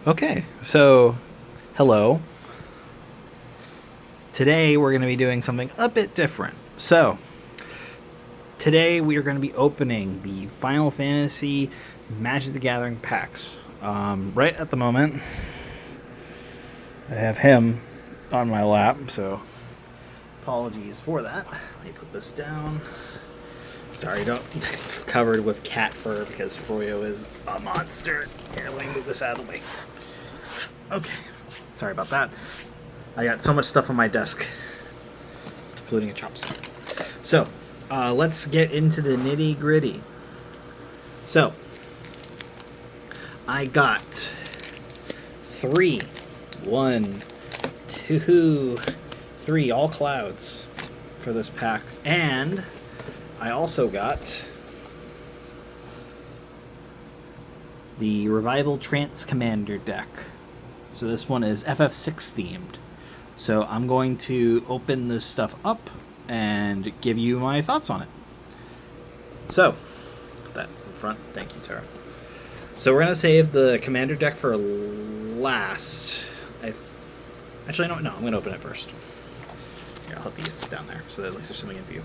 Okay, so hello. Today we're going to be doing something a bit different. So, today we are going to be opening the Final Fantasy Magic the Gathering packs. Right at the moment, I have him on my lap, so apologies for that. Let me put this down. Sorry, don't. It's covered with cat fur because Froyo is a monster. Here, let me move this out of the way. Okay, sorry about that. I got so much stuff on my desk, including a chopstick. So, let's get into the nitty gritty. So, I got 3, 1, 2, 3, all clouds for this pack, and I also got the Revival Trance Commander deck. So this one is FF6 themed. So I'm going to open this stuff up and give you my thoughts on it. So, put that in front. Thank you, Tara. So we're going to save the Commander deck for last. Actually, no, I'm going to open it first. Here, I'll put these down there so that at least there's something in view.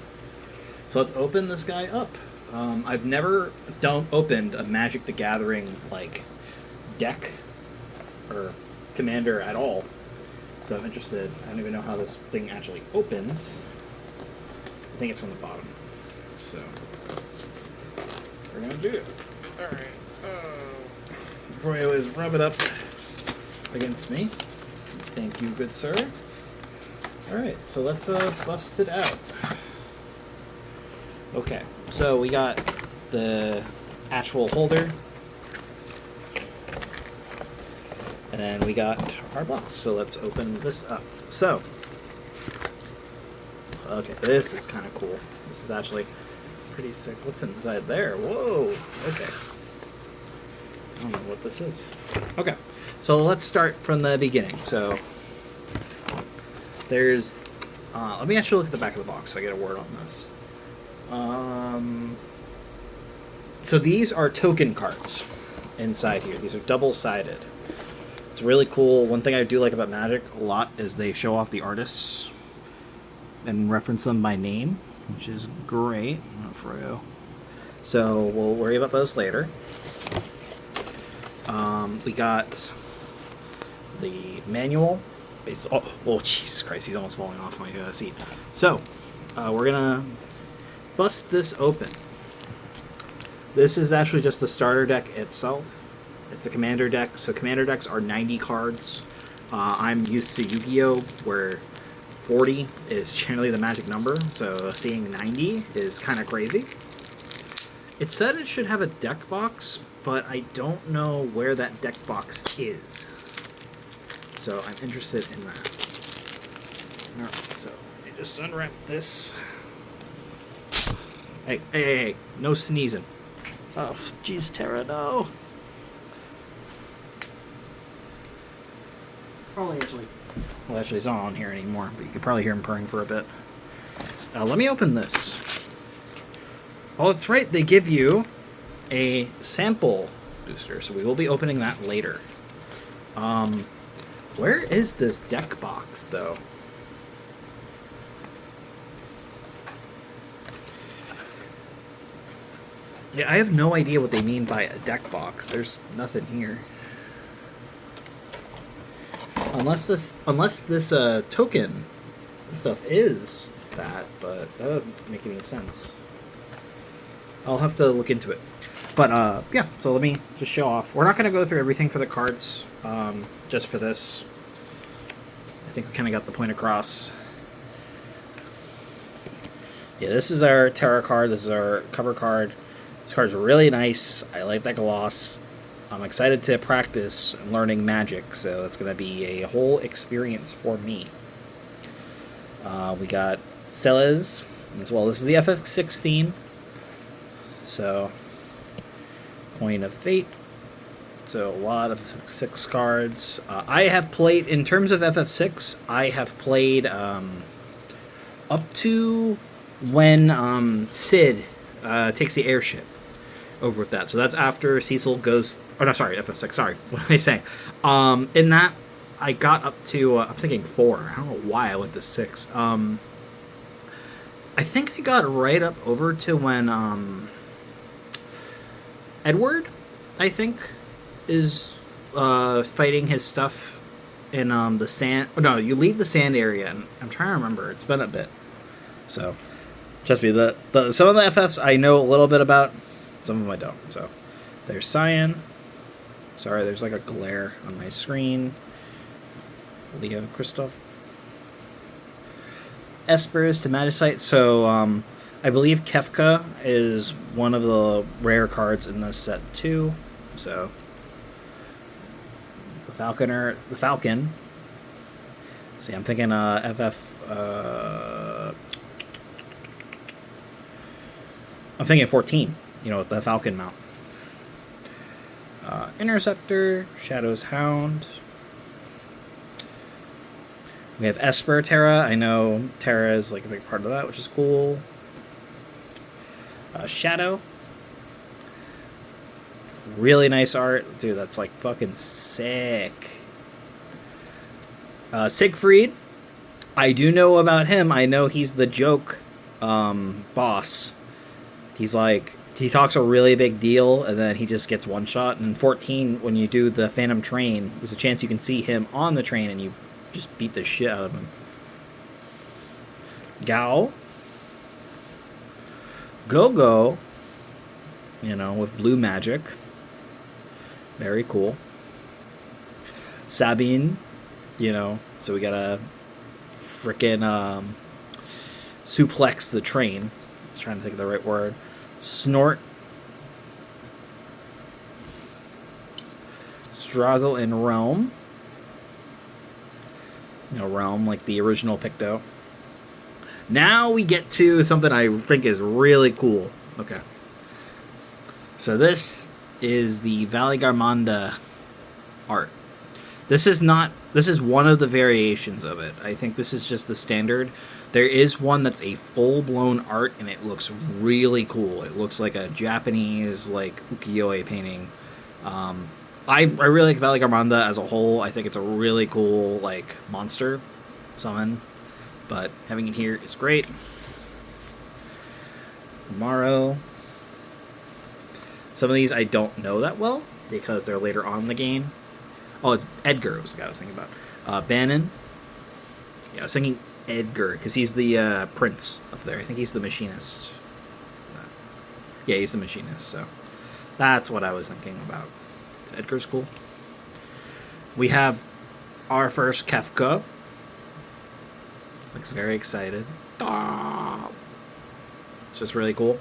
So let's open this guy up. I've never opened a Magic the Gathering like deck or commander at all, so I'm interested. I don't even know how this thing actually opens. I think it's from the bottom. So we're gonna do it. All right. Before I always rub it up against me. Thank you, good sir. All right, so let's bust it out. Okay, so we got the actual holder, and then we got our box. So let's open this up. So, okay, this is kind of cool. This is actually pretty sick. What's inside there? Whoa, okay. I don't know what this is. Okay, so let's start from the beginning. So, there's, let me actually look at the back of the box so I get a word on this. So these are token cards inside here. These are double-sided. It's really cool. One thing I do like about Magic a lot is they show off the artists and reference them by name, which is great. Not Froyo. So we'll worry about those later. We got the manual. Oh, Jesus Christ, he's almost falling off my seat. So, we're gonna bust this open. This is actually just the starter deck itself. It's a commander deck, so commander decks are 90 cards. I'm used to Yu-Gi-Oh! Where 40 is generally the magic number, so seeing 90 is kind of crazy. It said it should have a deck box, but I don't know where that deck box is. So I'm interested in that. Alright, so let me just unwrap this. Hey, no sneezing. Oh, jeez, Tara, no. Actually, it's not on here anymore, but you could probably hear him purring for a bit. Let me open this. Oh, that's right, they give you a sample booster, so we will be opening that later. Where is this deck box, though? Yeah, I have no idea what they mean by a deck box. There's nothing here. Unless this token stuff is that, but that doesn't make any sense. I'll have to look into it. But, yeah, so let me just show off. We're not going to go through everything for the cards, just for this. I think we kind of got the point across. Yeah, this is our tarot card. This is our cover card. This card's really nice. I like that gloss. I'm excited to practice learning Magic, so it's going to be a whole experience for me. We got Celes as well. This is the FF6 theme. So, Coin of Fate. So, a lot of 6 cards. I have played, in terms of FF6, I have played up to when Sid takes the airship. over with that. So that's after Cecil goes. Oh no, sorry, FF6. Sorry, what am I saying? In that, I got up to I'm thinking 4. I don't know why I went to 6. I think I got right up over to when Edward, I think, is fighting his stuff in the sand. Oh, no, you leave the sand area, and I'm trying to remember. It's been a bit, so trust me. The some of the FFs I know a little bit about, some of them I don't. So there's Cyan. Sorry, there's like a glare on my screen. Leo Christoph. Espers to Magicite. So I believe Kefka is one of the rare cards in this set too. So the Falcon. See, I'm thinking FF. I'm thinking 14. You know, with the Falcon mount. Interceptor, Shadow's Hound. We have Esper Terra. I know Terra is like a big part of that, which is cool. Shadow. Really nice art. Dude, that's like fucking sick. Siegfried. I do know about him. I know he's the joke boss. He's like, he talks a really big deal, and then he just gets one shot. And in 14, when you do the Phantom Train, there's a chance you can see him on the train, and you just beat the shit out of him. Gao. Go-Go. You know, with blue magic. Very cool. Sabine. You know, so we gotta frickin' suplex the train. I was trying to think of the right word. Snort. Struggle in Realm. You know, Realm, like the original Picto. Now we get to something I think is really cool. Okay. So this is the Valley Garmonda art. This is one of the variations of it. I think this is just the standard. There is one that's a full-blown art, and it looks really cool. It looks like a Japanese, like, ukiyo-e painting. I really like Valley Garmonda as a whole. I think it's a really cool, like, monster summon. But having it here is great. Morrow. Some of these I don't know that well, because they're later on in the game. Oh, it's Edgar was the guy I was thinking about. Bannon. Yeah, I was thinking Edgar, because he's the prince up there. I think he's the machinist. Yeah, he's the machinist, so that's what I was thinking about. So Edgar's cool. We have our first Kefka. Looks very excited. Just really cool.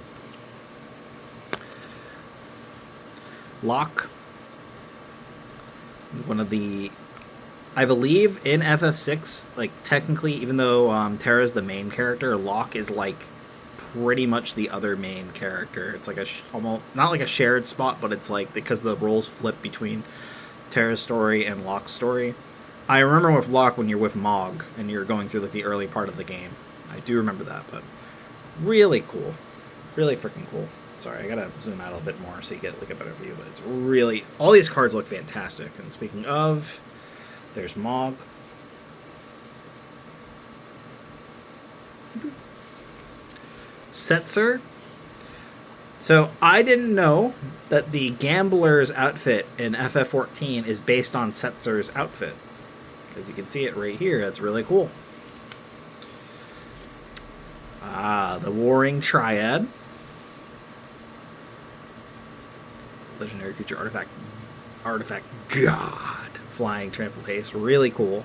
Locke. One of the... I believe in FF6, like, technically, even though Terra's the main character, Locke is, like, pretty much the other main character. It's like a... almost not like a shared spot, but it's like, because the roles flip between Terra's story and Locke's story. I remember with Locke when you're with Mog, and you're going through, like, the early part of the game. I do remember that, but really cool. Really freaking cool. Sorry, I gotta zoom out a bit more so you get, like, a better view, but it's really... all these cards look fantastic. And speaking of... there's Mog. Setzer. So, I didn't know that the Gambler's outfit in FF14 is based on Setzer's outfit. Because you can see it right here. That's really cool. The Warring Triad. Legendary creature artifact god. Flying trample haste. Really cool.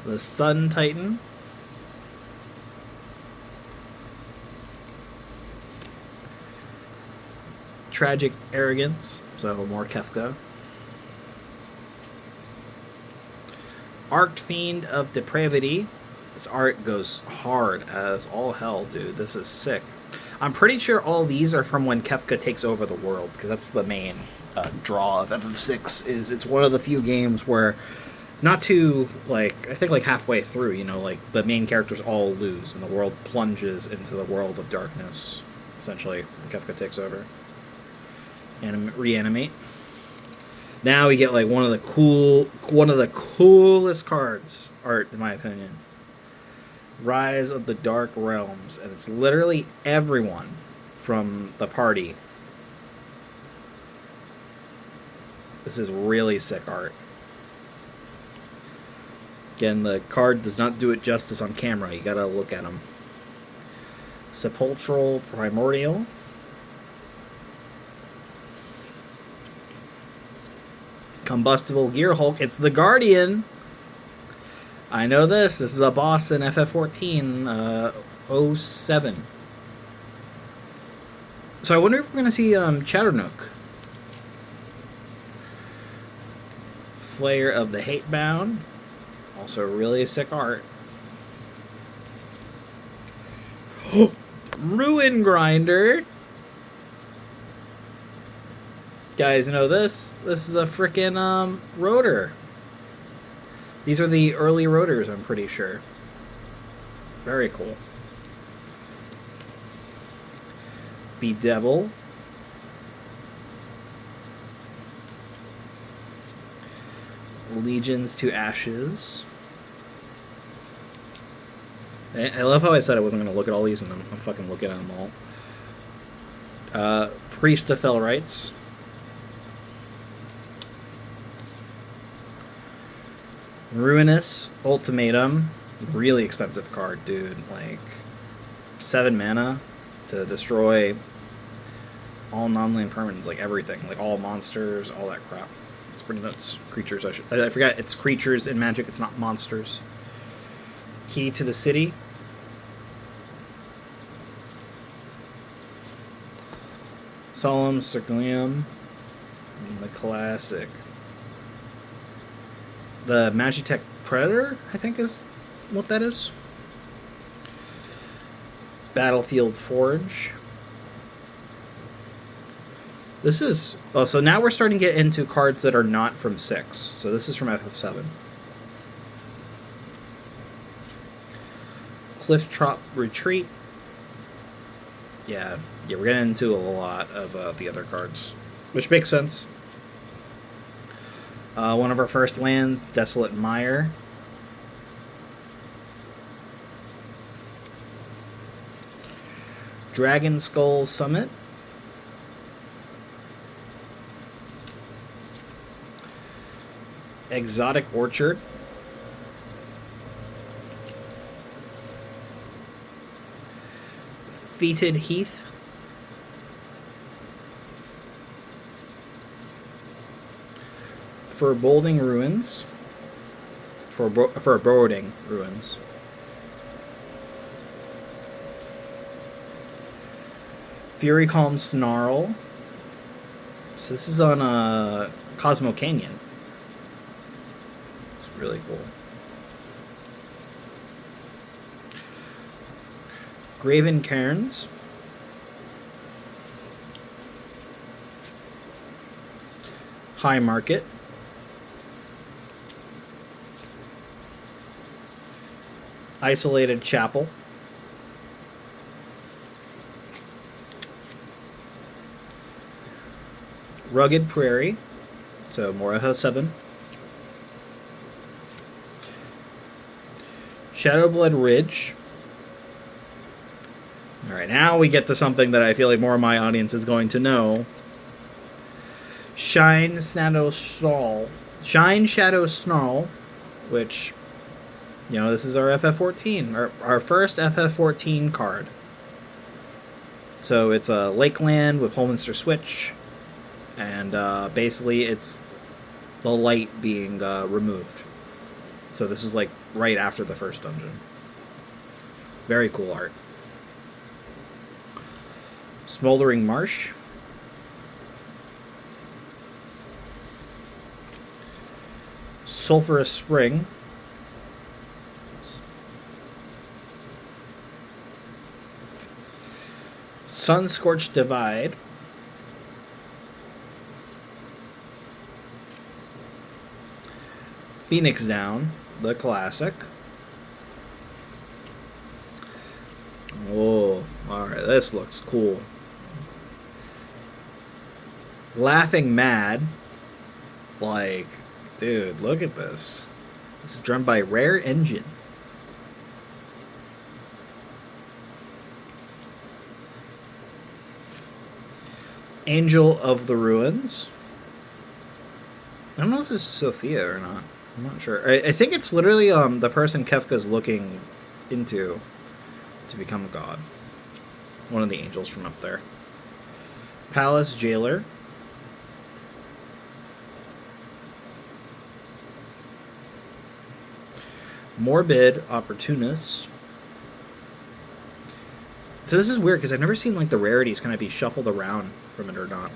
The Sun Titan. Tragic Arrogance. So more Kefka. Archfiend of Depravity. This art goes hard as all hell, dude. This is sick. I'm pretty sure all these are from when Kefka takes over the world, because that's the main draw of FF6. Is it's one of the few games where Not too, like, I think like halfway through, you know, like the main characters all lose and the world plunges into the world of darkness. Essentially, Kefka takes over. Reanimate. Now we get like one of the coolest cards art, in my opinion. Rise of the Dark Realms, and it's literally everyone from the party. This is really sick art. Again, the card does not do it justice on camera. You gotta look at them. Sepulchral Primordial. Combustible Gear Hulk. It's the Guardian. I know this. This is a boss in FF14 07. So I wonder if we're going to see Chatternook. Flayer of the Hatebound. Also really sick art. Ruin Grinder. Guys know this? This is a frickin' rotor. These are the early rotors, I'm pretty sure. Very cool. Bedevil. Legions to Ashes. I love how I said I wasn't going to look at all these, and I'm fucking looking at them all. Priest of Fell Rights. Ruinous Ultimatum. Really expensive card, dude. Like, 7 mana to destroy all non-land permanents, like everything. Like all monsters, all that crap. It's pretty nuts. Creatures, I forgot it's creatures in Magic, it's not monsters. Key to the City. Solemn Circilium. The classic. The Magitech Predator, I think is what that is. Battlefield Forge. This is... Oh, so now we're starting to get into cards that are not from 6. So this is from FF7. Cliff Trop Retreat. Yeah, we're getting into a lot of the other cards, which makes sense. One of our first lands, Desolate Mire. Dragon Skull Summit. Exotic Orchard. Fetid Heath. Foreboding Ruins. Foreboding Ruins. Fury Calm Snarl. So this is on Cosmo Canyon. It's really cool. Graven Cairns. High Market. Isolated Chapel. Rugged Prairie. So Mora has 7. Shadowblood Ridge. Alright, now we get to something that I feel like more of my audience is going to know. Shine Shadow Snarl. Shine Shadow Snarl, which, you know, this is our FF14, our first FF14 card. So it's a Lakeland with Holminster Switch, and basically it's the light being removed. So this is like right after the first dungeon. Very cool art. Smoldering Marsh. Sulphurous Spring. Sun-Scorched Divide. Phoenix Down, the classic. Oh, alright, this looks cool. Laughing Mad. Like, dude, look at this. This is drawn by Rare Engine. Angel of the Ruins. I don't know if this is Sophia or not. I'm not sure. I think it's literally the person Kefka's looking into to become a god. One of the angels from up there. Palace Jailer. Morbid Opportunist. So this is weird because I've never seen like the rarities kind of be shuffled around from it or not.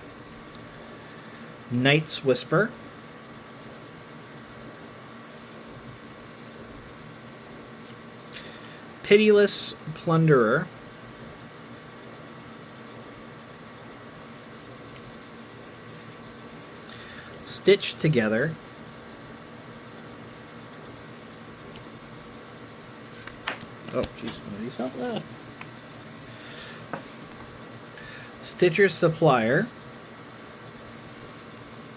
Knight's Whisper. Pitiless Plunderer. Stitched Together. Oh, jeez, one of these fell. Ah. Stitcher's Supplier.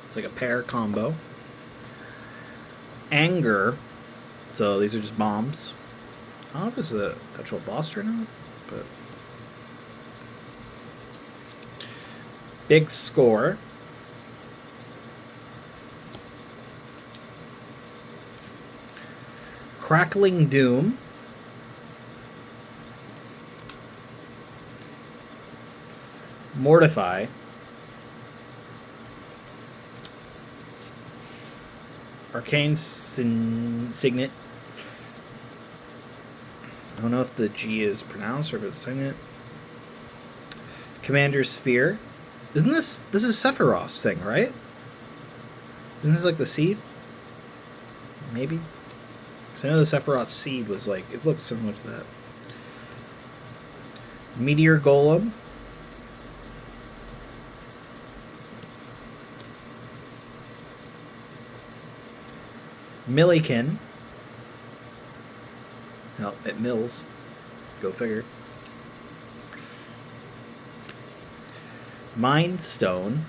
It's like a pair combo. Anger. So these are just bombs. I don't know if this is an actual boss or not, but... Big Score. Crackling Doom. Mortify. Arcane Signet. I don't know if the G is pronounced or if it's Signet. Commander Sphere. Isn't this is Sephiroth's thing, right? Isn't this like the seed? Maybe? Because I know the Sephiroth seed was like, it looks similar to that. Meteor Golem. Milliken. Oh, it mills. Go figure. Mind Stone.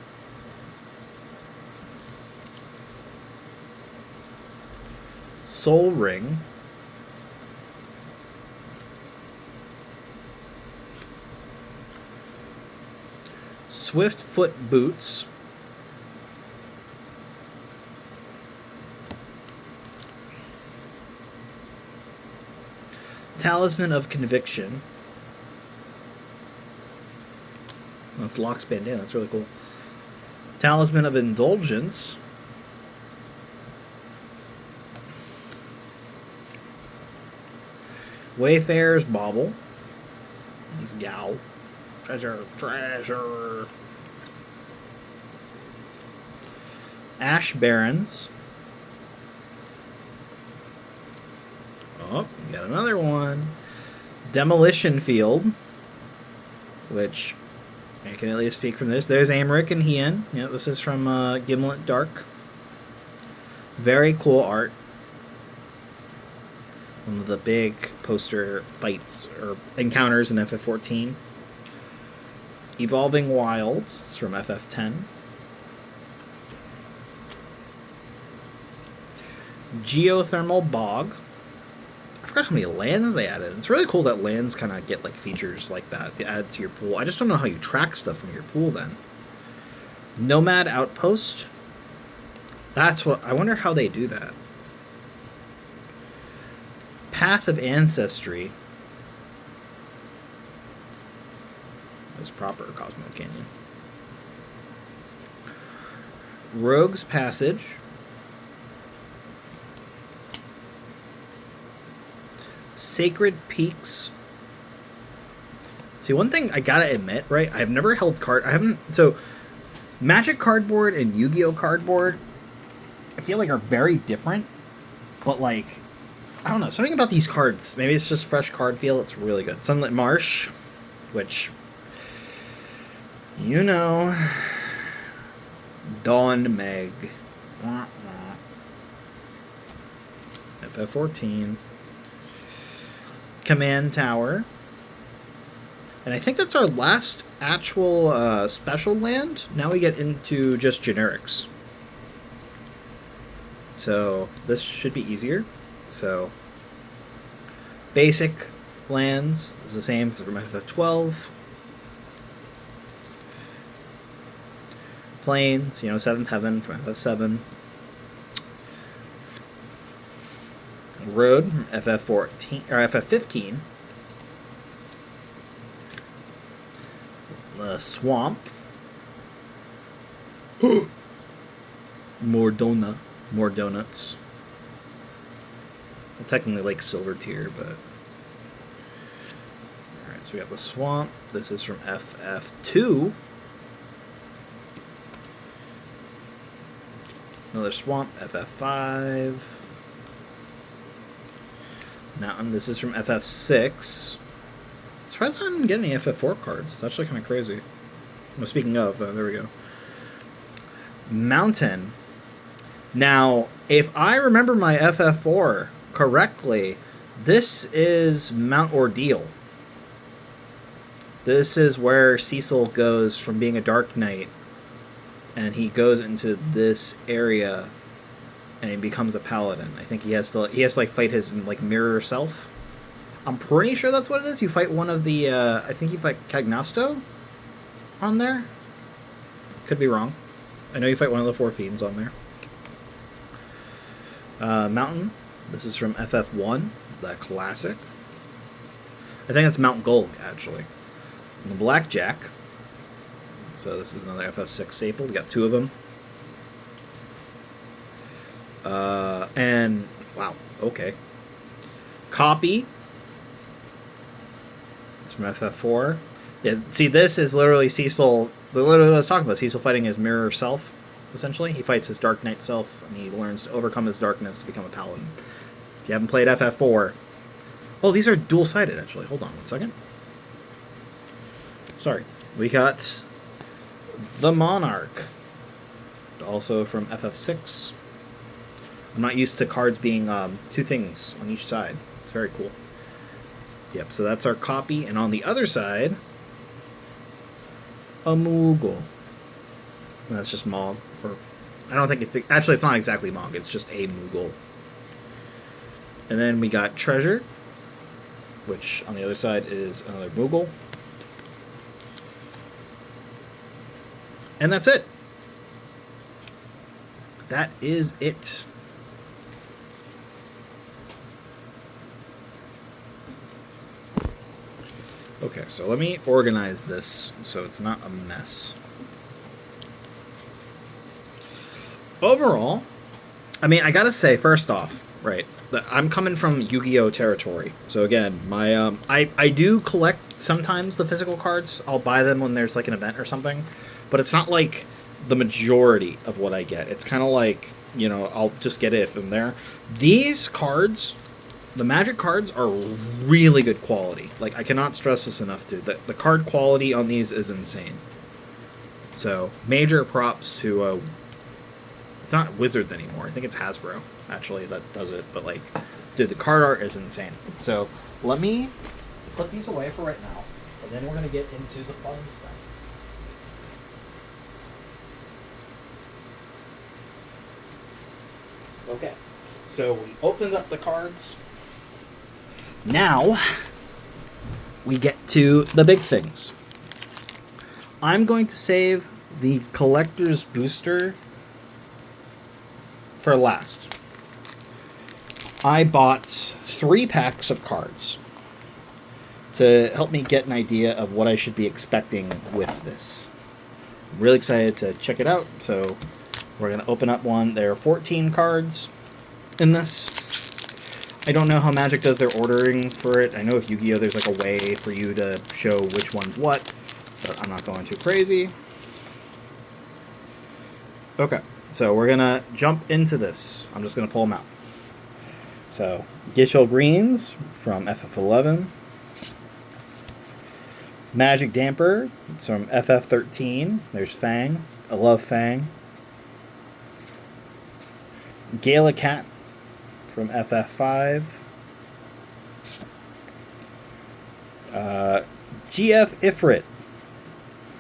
Soul Ring. Swift Foot Boots. Talisman of Conviction. That's Locke's bandana. That's really cool. Talisman of Indulgence. Wayfarer's Bauble. It's Gal. Treasure, treasure. Ash Barons. Oh, you got another one. Demolition Field, which I can at least speak from this. There's Amric and Hien. Yeah, this is from Gimlet Dark. Very cool art. One of the big poster fights or encounters in FF14. Evolving Wilds. It's from FF10. Geothermal Bog. I forgot how many lands they added. It's really cool that lands kind of get like features like that to add to your pool. I just don't know how you track stuff from your pool then. Nomad Outpost. That's what... I wonder how they do that. Path of Ancestry. That was proper Cosmo Canyon. Rogue's Passage. Sacred Peaks. See, one thing I gotta admit, right? I've never held card. I haven't. So, Magic cardboard and Yu-Gi-Oh cardboard, I feel like are very different. But like, I don't know, something about these cards. Maybe it's just fresh card feel. It's really good. Sunlit Marsh, which, you know, Dawn Meg. FF14. Command Tower. And I think that's our last actual special land. Now we get into just generics. So this should be easier. So basic lands is the same from FF12. Plains, 7th Heaven from FF7. Road from FF14 or FF15. The Swamp. More donuts. Well, technically like Silver Tier, but alright, so we have the Swamp. This is from FF2. Another Swamp, FF5. Mountain, this is from FF6. Surprised I didn't get any FF4 cards. It's actually kind of crazy. Well, speaking of, there we go. Mountain. Now, if I remember my FF4 correctly, this is Mount Ordeal. This is where Cecil goes from being a Dark Knight, and he goes into this area, and he becomes a paladin. I think he has to like fight his mirror self. I'm pretty sure that's what it is. You fight one of the I think you fight Cagnasto on there. Could be wrong. I know you fight one of the 4 fiends on there. Mountain. This is from FF1, the classic. I think it's Mount Gold, actually. And the Blackjack. So this is another FF6 staple. We got 2 of them. And, wow, okay. Copy. It's from FF4. Yeah, see, this is literally Cecil. Literally what I was talking about. Cecil fighting his mirror self, essentially. He fights his Dark Knight self, and he learns to overcome his darkness to become a paladin. If you haven't played FF4... Oh, these are dual-sided, actually. Hold on one second. Sorry. We got the Monarch. Also from FF6. I'm not used to cards being 2 things on each side. It's very cool. Yep, so that's our copy. And on the other side, a Moogle. And that's just Mog. Or I don't think it's... Actually, it's not exactly Mog. It's just a Moogle. And then we got Treasure, which on the other side is another Moogle. And that's it. That is it. Okay, so let me organize this so it's not a mess. Overall, I mean, I gotta say, first off, right, I'm coming from Yu-Gi-Oh! Territory. So again, my I do collect sometimes the physical cards. I'll buy them when there's like an event or something. But it's not like the majority of what I get. It's kind of like, I'll just get it if I'm there. These cards, the Magic cards, are really good quality. Like, I cannot stress this enough, dude. The card quality on these is insane. So, major props to... it's not Wizards anymore. I think it's Hasbro, actually, that does it. But, like, dude, the card art is insane. So, let me put these away for right now. And then we're going to get into the fun stuff. Okay, so we opened up the cards. Now, we get to the big things. I'm going to save the Collector's Booster for last. I bought 3 packs of cards to help me get an idea of what I should be expecting with this. I'm really excited to check it out, so... We're going to open up one. There are 14 cards in this. I don't know how Magic does their ordering for it. I know with Yu-Gi-Oh! There's like a way for you to show which one's what, but I'm not going too crazy. Okay, so we're going to jump into this. I'm just going to pull them out. So, Gishel Greens from FF11. Magic Damper, it's from FF13. There's Fang. I love Fang. Galacat from FF5. GF Ifrit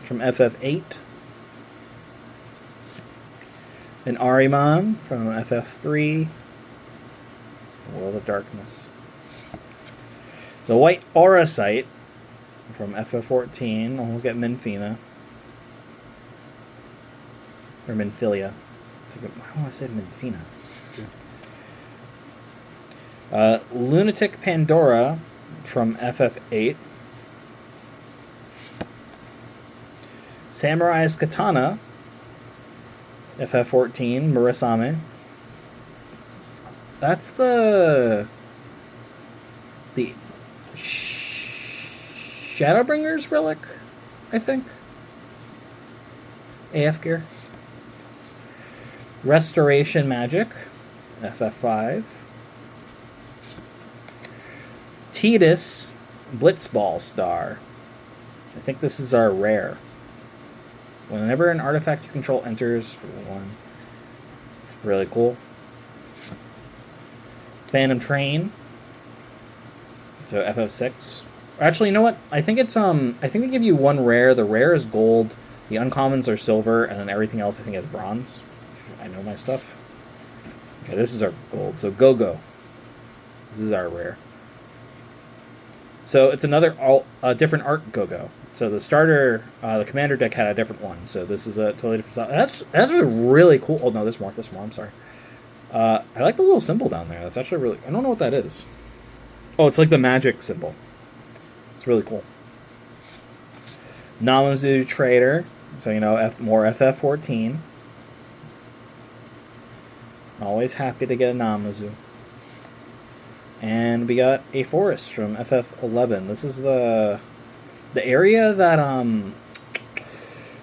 from FF8. An Ahriman from FF3. World of Darkness. The White Aura Sight from FF14. We'll get Minfina. Or Minfilia. I want to say Minfina. Lunatic Pandora from FF8. Samurai's Katana, FF14, Murasame. That's the Shadowbringer's relic, I think. AF gear. Restoration Magic, FF5. Tidus, Blitzball Star. I think this is our rare. Whenever an artifact you control enters, one. It's really cool. Phantom Train. So FF6. Actually, you know what? I think it's I think they give you one rare. The rare is gold. The uncommons are silver, and then everything else I think is bronze. I know my stuff. Okay, this is our gold. So Go-Go. This is our rare. So it's another different art Go-Go. So the starter, the commander deck had a different one. So this is a totally different style. That's really cool. Oh no, this more. I'm sorry. I like the little symbol down there. That's actually really. I don't know what that is. Oh, it's like the magic symbol. It's really cool. Namazu Trader. So you know, more FF14. Always happy to get a Namazu. And we got a forest from FF11. This is the area that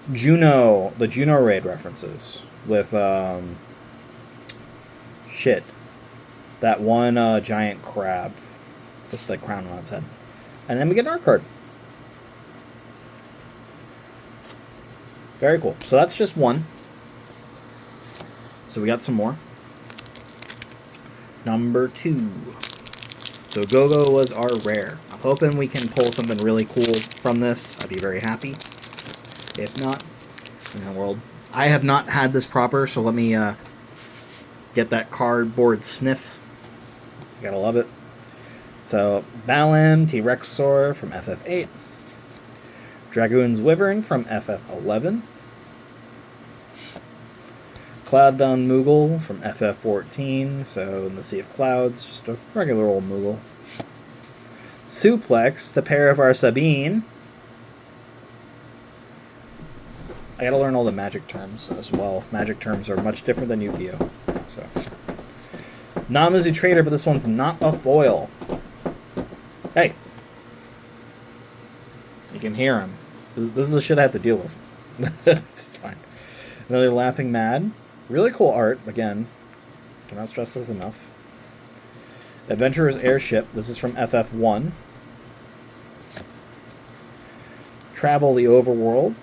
the Juno raid references with that one giant crab with the crown on its head. And then we get an art card. Very cool. So that's just one. So we got some more. Number 2. So Go-Go was our rare. I'm hoping we can pull something really cool from this. I'd be very happy. If not, in the world. I have not had this proper, so let me get that cardboard sniff. You gotta love it. So Balan, T-Rexor from FF8. Dragoon's Wyvern from FF11. Cloudbound Moogle from FF14, so in the Sea of Clouds, just a regular old Moogle. Suplex, the pair of our Sabine. I gotta learn all the magic terms as well. Magic terms are much different than Yu-Gi-Oh! So. Namazu Trader, but this one's not a foil. Hey! You can hear him. This is the shit I have to deal with. It's fine. Another Laughing Mad. Really cool art, again. Cannot stress this enough. Adventurer's Airship. This is from FF1. Travel the Overworld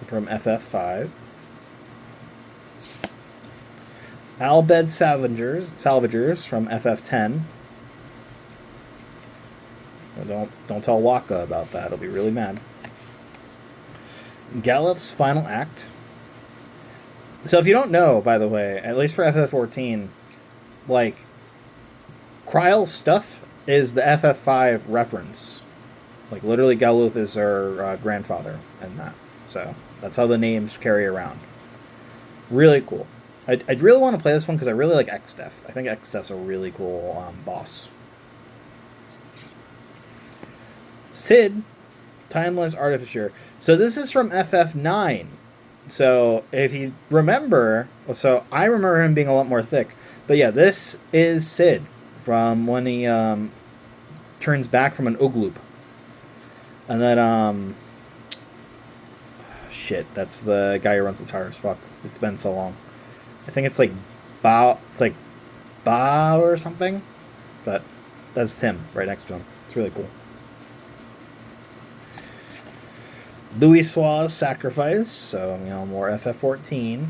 from FF5. Albed Salvagers from FF10. Well, don't tell Waka about that. He'll be really mad. Gallup's Final Act. So if you don't know, by the way, at least for FF14, like, Kryle's stuff is the FF5 reference. Like, literally, Galuf is her grandfather in that. So that's how the names carry around. Really cool. I'd really want to play this one because I really like X-Def. I think X-Def's a really cool boss. Sid, Timeless Artificer. So this is from FF9. So if you remember, so I remember him being a lot more thick. But yeah, this is Sid from when he turns back from an Oogloop. And then, shit, that's the guy who runs the tires. Fuck, it's been so long. I think it's like Bao or something. But that's him right next to him. It's really cool. Louis Sua's Sacrifice, so, you know, more FF14.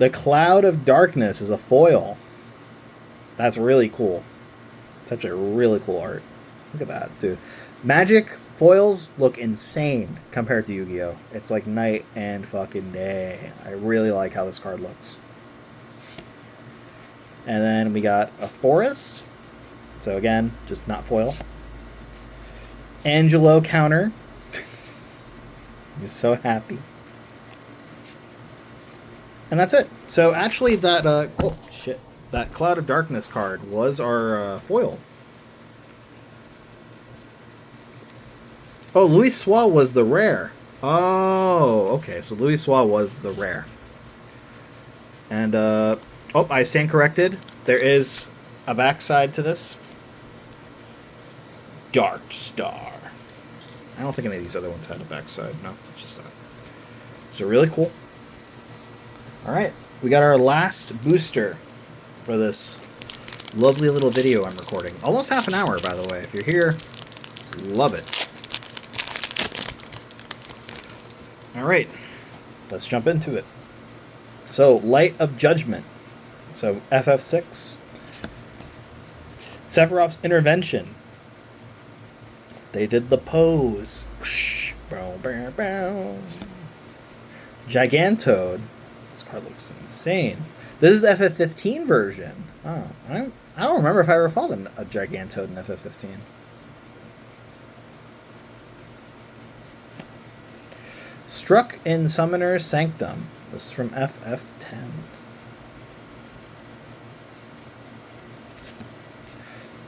The Cloud of Darkness is a foil. That's really cool. Such a really cool art. Look at that, dude. Magic foils look insane compared to Yu-Gi-Oh! It's like night and fucking day. I really like how this card looks. And then we got a Forest. So again, just not foil. Angelo counter. He's so happy. And that's it. So actually that, oh shit. That Cloud of Darkness card was our foil. Oh, Louis Soix was the rare. Oh, okay. So Louis Soix was the rare. And, oh, I stand corrected. There is a backside to this. Dark Star. I don't think any of these other ones had a backside. No, it's just that. So really cool. All right. We got our last booster for this lovely little video I'm recording. Almost half an hour, by the way. If you're here, love it. All right, let's jump into it. So, Light of Judgment. So, FF6. Sephiroth's Intervention. They did the pose. Gigantode. This card looks insane. This is the FF15 version. Oh, I don't remember if I ever fought a Gigantode in FF15. Struck in Summoner's Sanctum. This is from FF10.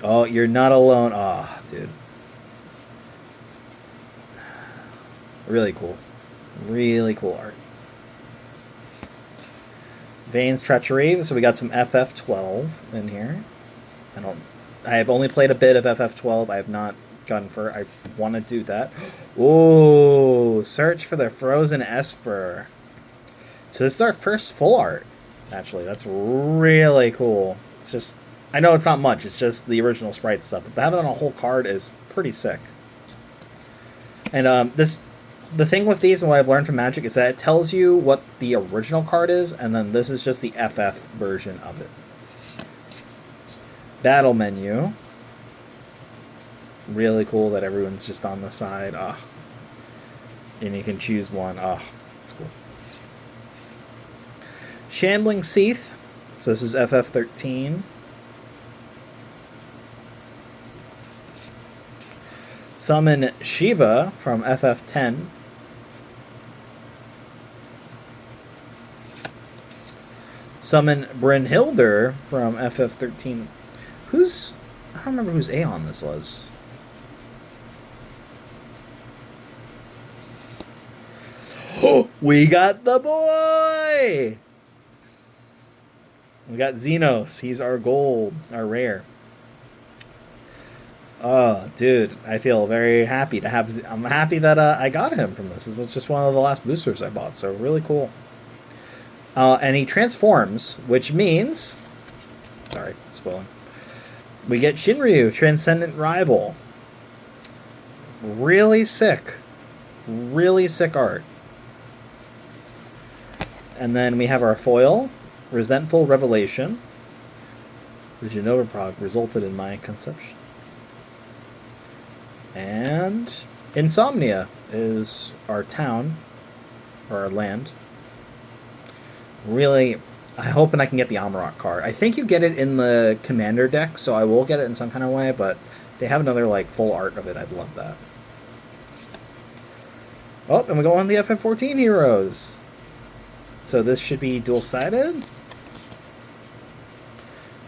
Oh, you're not alone. Ah, oh, dude. Really cool. Really cool art. Vane's Treachery. So we got some FF12 in here. I have only played a bit of FF12. I have not gotten for. I want to do that. Oh, Search for the Frozen Esper. So this is our first full art. Actually, that's really cool. It's just, I know it's not much. It's just the original sprite stuff. But having on a whole card is pretty sick. And the thing with these and what I've learned from Magic is that it tells you what the original card is, and then this is just the FF version of it. Battle menu. Really cool that everyone's just on the side. Ah, and you can choose one. Ah, that's cool. Shambling Seath. So this is FF13. Summon Shiva from FF10. Summon Brynhildr from FF13. I don't remember whose Aeon this was. Oh, we got the boy! We got Xenos. He's our gold, our rare. Oh, dude, I feel very happy to have. I'm happy that I got him from this. This was just one of the last boosters I bought, so really cool. And he transforms, which means, sorry, spoiling. We get Shinryu, Transcendent Rival. Really sick art. And then we have our foil, Resentful Revelation. The Genova product resulted in my conception. And Insomnia is our town, or our land. Really, I'm hoping I can get the Amarok card. I think you get it in the Commander deck, so I will get it in some kind of way, but if they have another like full art of it, I'd love that. Oh, and we go on the FF14 heroes. So this should be dual-sided.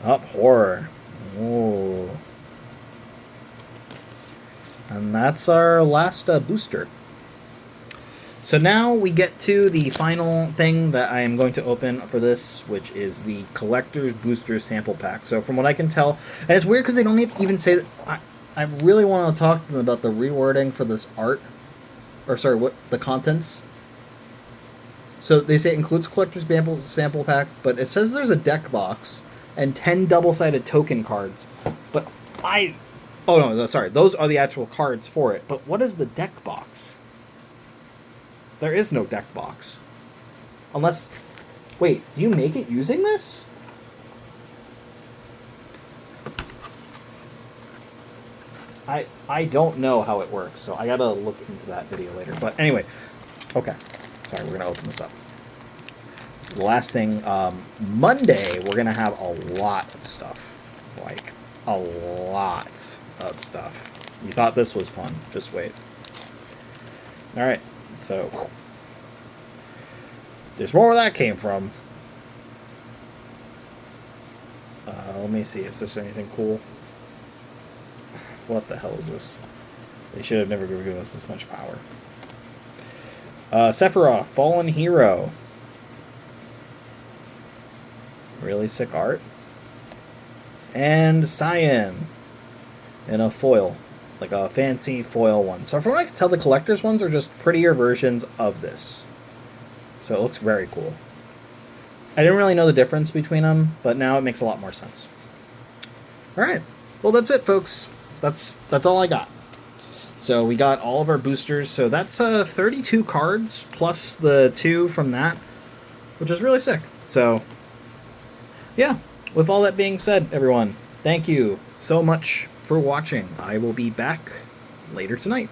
Up horror. Ooh. And that's our last booster. So now we get to the final thing that I am going to open for this, which is the Collector's Booster Sample Pack. So from what I can tell, and it's weird because they don't even say that. I really want to talk to them about the rewording for this art. Or sorry, what the contents. So they say it includes Collector's Sample Pack, but it says there's a deck box and 10 double-sided token cards. But oh no, sorry, those are the actual cards for it. But what is the deck box? There is no deck box. Unless Wait, do you make it using this? I don't know how it works, so I gotta look into that video later. But anyway, okay. Sorry, we're gonna open this up. This is the last thing. Monday, we're gonna have a lot of stuff. Like, a lot of stuff. You thought this was fun. Just wait. Alright, so... there's more where that came from. Let me see. Is there anything cool? What the hell is this? They should have never given us this much power. Sephiroth, Fallen Hero. Really sick art. And Cyan. In a foil. Like a fancy foil one. So from what I can tell, the collector's ones are just prettier versions of this. So it looks very cool. I didn't really know the difference between them, but now it makes a lot more sense. Alright. Well, that's it, folks. That's all I got. So we got all of our boosters. So that's 32 cards plus the 2 from that, which is really sick. So, yeah. With all that being said, everyone, thank you so much for watching. I will be back later tonight.